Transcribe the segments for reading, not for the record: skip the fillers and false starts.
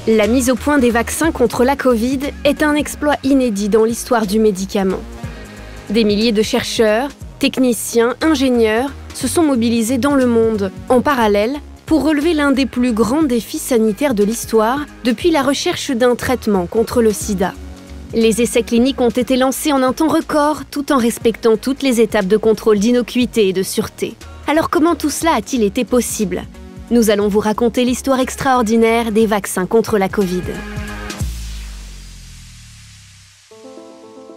La mise au point des vaccins contre la Covid est un exploit inédit dans l'histoire du médicament. Des milliers de chercheurs, techniciens, ingénieurs se sont mobilisés dans le monde, en parallèle, pour relever l'un des plus grands défis sanitaires de l'histoire depuis la recherche d'un traitement contre le sida. Les essais cliniques ont été lancés en un temps record, tout en respectant toutes les étapes de contrôle d'innocuité et de sûreté. Alors comment tout cela a-t-il été possible ? Nous allons vous raconter l'histoire extraordinaire des vaccins contre la Covid.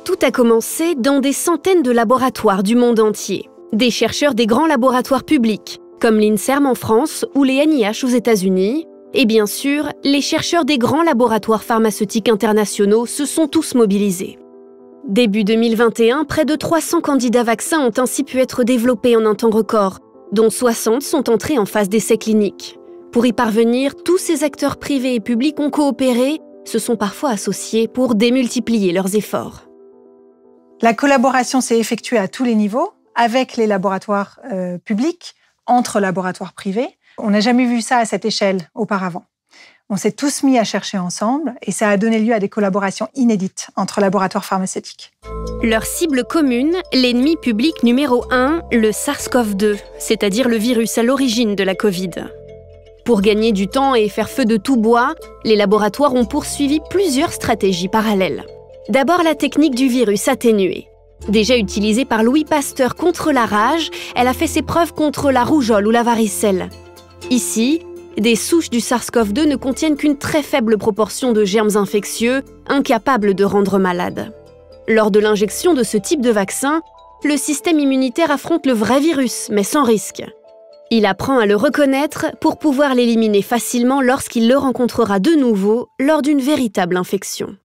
Tout a commencé dans des centaines de laboratoires du monde entier. Des chercheurs des grands laboratoires publics, comme l'INSERM en France ou les NIH aux États-Unis, et bien sûr, les chercheurs des grands laboratoires pharmaceutiques internationaux se sont tous mobilisés. Début 2021, près de 300 candidats vaccins ont ainsi pu être développés en un temps record, dont 60 sont entrés en phase d'essai clinique. Pour y parvenir, tous ces acteurs privés et publics ont coopéré, se sont parfois associés pour démultiplier leurs efforts. La collaboration s'est effectuée à tous les niveaux, avec les laboratoires publics, entre laboratoires privés. On n'a jamais vu ça à cette échelle auparavant. On s'est tous mis à chercher ensemble et ça a donné lieu à des collaborations inédites entre laboratoires pharmaceutiques. Leur cible commune, l'ennemi public numéro 1, le SARS-CoV-2, c'est-à-dire le virus à l'origine de la Covid. Pour gagner du temps et faire feu de tout bois, les laboratoires ont poursuivi plusieurs stratégies parallèles. D'abord, la technique du virus atténué. Déjà utilisée par Louis Pasteur contre la rage, elle a fait ses preuves contre la rougeole ou la varicelle. Ici, des souches du SARS-CoV-2 ne contiennent qu'une très faible proportion de germes infectieux, incapables de rendre malade. Lors de l'injection de ce type de vaccin, le système immunitaire affronte le vrai virus, mais sans risque. Il apprend à le reconnaître pour pouvoir l'éliminer facilement lorsqu'il le rencontrera de nouveau lors d'une véritable infection.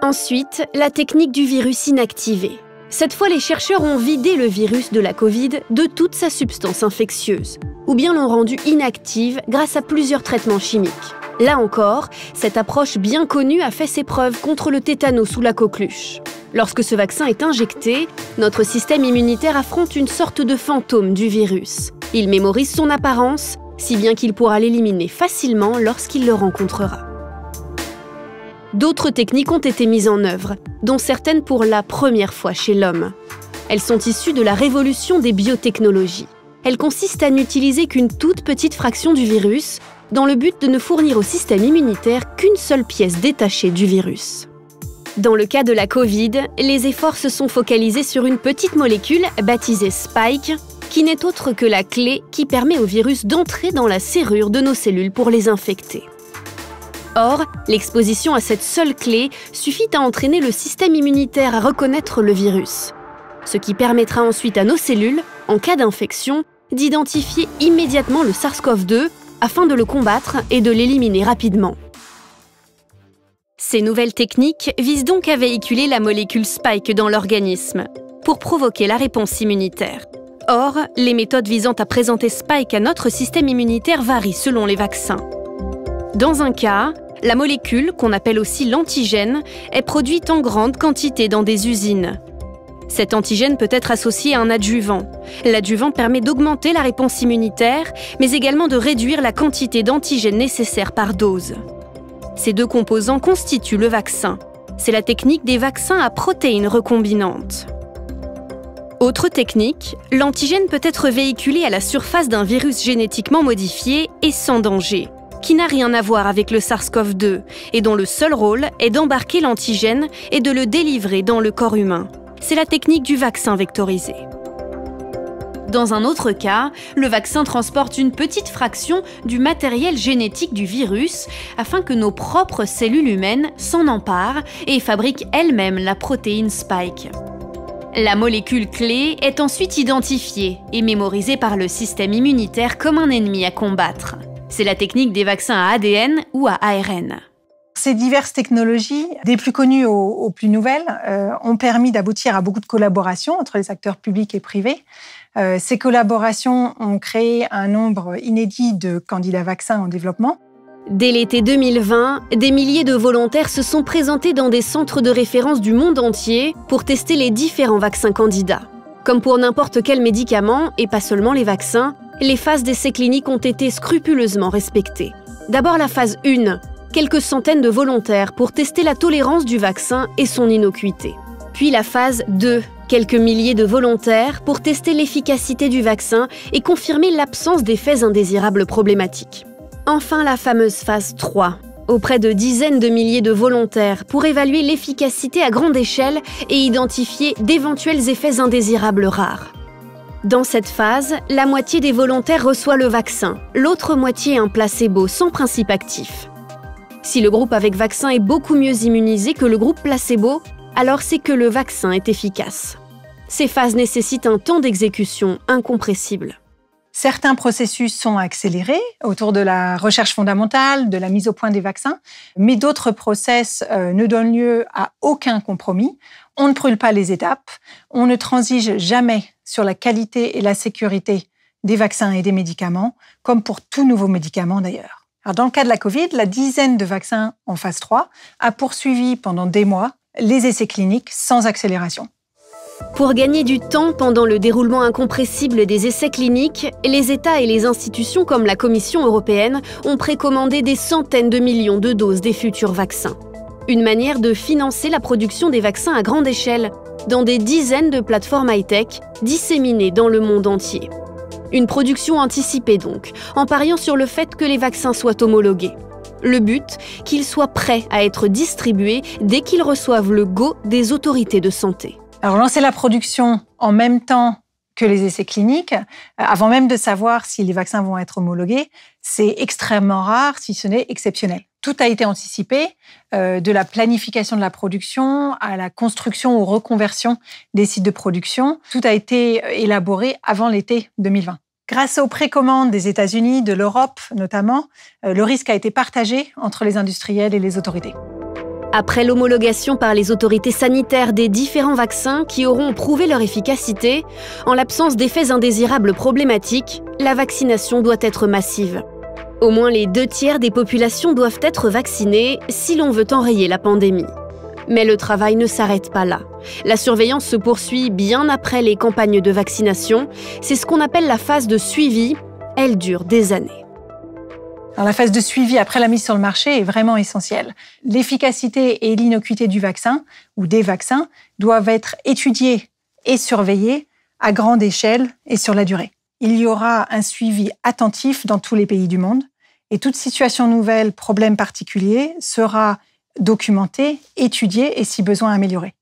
Ensuite, la technique du virus inactivé. Cette fois, les chercheurs ont vidé le virus de la Covid de toute sa substance infectieuse, ou bien l'ont rendu inactive grâce à plusieurs traitements chimiques. Là encore, cette approche bien connue a fait ses preuves contre le tétanos ou la coqueluche. Lorsque ce vaccin est injecté, notre système immunitaire affronte une sorte de fantôme du virus. Il mémorise son apparence, si bien qu'il pourra l'éliminer facilement lorsqu'il le rencontrera. D'autres techniques ont été mises en œuvre, dont certaines pour la première fois chez l'homme. Elles sont issues de la révolution des biotechnologies. Elles consistent à n'utiliser qu'une toute petite fraction du virus, dans le but de ne fournir au système immunitaire qu'une seule pièce détachée du virus. Dans le cas de la Covid, les efforts se sont focalisés sur une petite molécule baptisée Spike, qui n'est autre que la clé qui permet au virus d'entrer dans la serrure de nos cellules pour les infecter. Or, l'exposition à cette seule clé suffit à entraîner le système immunitaire à reconnaître le virus, ce qui permettra ensuite à nos cellules, en cas d'infection, d'identifier immédiatement le SARS-CoV-2 afin de le combattre et de l'éliminer rapidement. Ces nouvelles techniques visent donc à véhiculer la molécule Spike dans l'organisme pour provoquer la réponse immunitaire. Or, les méthodes visant à présenter Spike à notre système immunitaire varient selon les vaccins. Dans un cas, la molécule, qu'on appelle aussi l'antigène, est produite en grande quantité dans des usines. Cet antigène peut être associé à un adjuvant. L'adjuvant permet d'augmenter la réponse immunitaire, mais également de réduire la quantité d'antigène nécessaire par dose. Ces deux composants constituent le vaccin. C'est la technique des vaccins à protéines recombinantes. Autre technique, l'antigène peut être véhiculé à la surface d'un virus génétiquement modifié et sans danger, qui n'a rien à voir avec le SARS-CoV-2 et dont le seul rôle est d'embarquer l'antigène et de le délivrer dans le corps humain. C'est la technique du vaccin vectorisé. Dans un autre cas, le vaccin transporte une petite fraction du matériel génétique du virus afin que nos propres cellules humaines s'en emparent et fabriquent elles-mêmes la protéine Spike. La molécule clé est ensuite identifiée et mémorisée par le système immunitaire comme un ennemi à combattre. C'est la technique des vaccins à ADN ou à ARN. Ces diverses technologies, des plus connues aux plus nouvelles, ont permis d'aboutir à beaucoup de collaborations entre les acteurs publics et privés. Ces collaborations ont créé un nombre inédit de candidats vaccins en développement. Dès l'été 2020, des milliers de volontaires se sont présentés dans des centres de référence du monde entier pour tester les différents vaccins candidats. Comme pour n'importe quel médicament, et pas seulement les vaccins, les phases d'essais cliniques ont été scrupuleusement respectées. D'abord la phase 1, quelques centaines de volontaires pour tester la tolérance du vaccin et son innocuité. Puis la phase 2, quelques milliers de volontaires pour tester l'efficacité du vaccin et confirmer l'absence d'effets indésirables problématiques. Enfin, la fameuse phase 3, auprès de dizaines de milliers de volontaires pour évaluer l'efficacité à grande échelle et identifier d'éventuels effets indésirables rares. Dans cette phase, la moitié des volontaires reçoit le vaccin, l'autre moitié un placebo sans principe actif. Si le groupe avec vaccin est beaucoup mieux immunisé que le groupe placebo, alors c'est que le vaccin est efficace. Ces phases nécessitent un temps d'exécution incompressible. Certains processus sont accélérés autour de la recherche fondamentale, de la mise au point des vaccins, mais d'autres process ne donnent lieu à aucun compromis. On ne brûle pas les étapes, on ne transige jamais sur la qualité et la sécurité des vaccins et des médicaments, comme pour tout nouveau médicament d'ailleurs. Alors dans le cas de la Covid, la dizaine de vaccins en phase 3 a poursuivi pendant des mois les essais cliniques sans accélération. Pour gagner du temps pendant le déroulement incompressible des essais cliniques, les États et les institutions comme la Commission européenne ont précommandé des centaines de millions de doses des futurs vaccins. Une manière de financer la production des vaccins à grande échelle, dans des dizaines de plateformes high-tech disséminées dans le monde entier. Une production anticipée donc, en pariant sur le fait que les vaccins soient homologués. Le but, qu'ils soient prêts à être distribués dès qu'ils reçoivent le go des autorités de santé. Alors, lancer la production en même temps que les essais cliniques, avant même de savoir si les vaccins vont être homologués, c'est extrêmement rare, si ce n'est exceptionnel. Tout a été anticipé, de la planification de la production à la construction ou reconversion des sites de production. Tout a été élaboré avant l'été 2020. Grâce aux précommandes des États-Unis, de l'Europe notamment, le risque a été partagé entre les industriels et les autorités. Après l'homologation par les autorités sanitaires des différents vaccins qui auront prouvé leur efficacité, en l'absence d'effets indésirables problématiques, la vaccination doit être massive. Au moins les 2/3 des populations doivent être vaccinées si l'on veut enrayer la pandémie. Mais le travail ne s'arrête pas là. La surveillance se poursuit bien après les campagnes de vaccination. C'est ce qu'on appelle la phase de suivi. Elle dure des années. Alors, la phase de suivi après la mise sur le marché est vraiment essentielle. L'efficacité et l'innocuité du vaccin ou des vaccins doivent être étudiées et surveillées à grande échelle et sur la durée. Il y aura un suivi attentif dans tous les pays du monde et toute situation nouvelle, problème particulier sera documentée, étudiée et si besoin améliorée.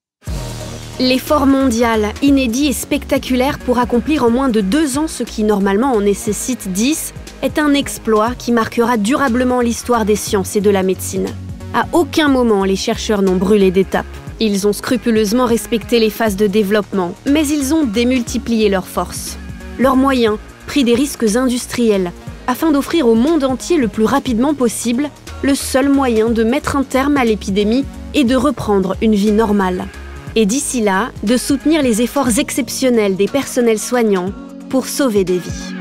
L'effort mondial, inédit et spectaculaire pour accomplir en moins de 2 ans ce qui normalement en nécessite 10, est un exploit qui marquera durablement l'histoire des sciences et de la médecine. À aucun moment, les chercheurs n'ont brûlé d'étapes. Ils ont scrupuleusement respecté les phases de développement, mais ils ont démultiplié leurs forces, leurs moyens, pris des risques industriels, afin d'offrir au monde entier le plus rapidement possible le seul moyen de mettre un terme à l'épidémie et de reprendre une vie normale. Et d'ici là, de soutenir les efforts exceptionnels des personnels soignants pour sauver des vies.